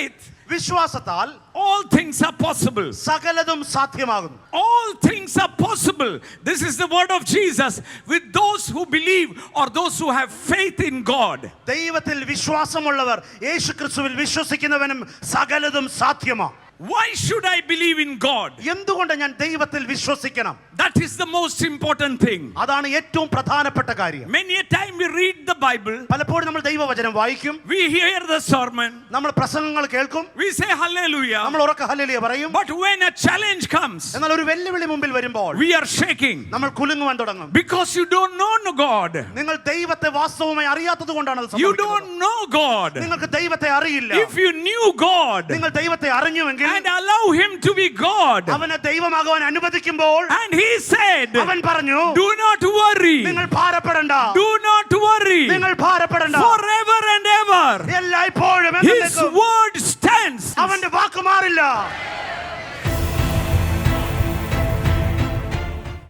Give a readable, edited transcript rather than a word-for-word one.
faith, വിശ്വാസത്താൽ all things are possible. സകലതും സാധ്യമാകുന്നു. All things are possible. This is the word of Jesus with those who believe or those who have faith in God. ദൈവത്തിൽ വിശ്വാസമുള്ളവർ, യേശുക്രിസ്തുവിൽ വിശ്വസിക്കുന്നവനും സകലതും സാധ്യമാണ്. Why should I believe in God? എന്തുകൊണ്ട് ഞാൻ ദൈവത്തിൽ വിശ്വസിക്കണം? That is the most important thing. അതാണ് ഏറ്റവും പ്രധാനപ്പെട്ട കാര്യം. Many a time we read the Bible, പലപ്പോഴും നമ്മൾ ദൈവവചനം വായിക്കും, we hear the sermon, നമ്മൾ പ്രസംഗങ്ങൾ കേൾക്കും, we say hallelujah. നമ്മൾ ഉറക്കെ ഹല്ലേലൂയ പറയും. But when a challenge comes, എന്നാൽ ഒരു വെല്ലുവിളി മുമ്പിൽ വരുമ്പോൾ we are shaking നമ്മൾ കുലുങ്ങുവാൻ തുടങ്ങും. because you don't know God. നിങ്ങൾ ദൈവത്തെ വാസ്തവമായി അറിയാത്തതുകൊണ്ടാണ് അത് You സംഭവിക്കുന്നത്. don't know God. നിങ്ങൾക്ക് ദൈവത്തെ അറിയില്ല. If you knew God നിങ്ങൾ ദൈവത്തെ അറിഞ്ഞുവെങ്കിൽ and allow him to be God, അവനെ ദൈവമാകുവാൻ അനുവദിക്കുമ്പോൾ and he said, അവൻ പറഞ്ഞു, do not worry, നിങ്ങൾ ഭാരപ്പെടണ്ട, do not worry, നിങ്ങൾ ഭാരപ്പെടണ്ട, forever and ever എല്ലായ്പ്പോഴും his word stands. അവന്റെ വാക്ക് മാറില്ല.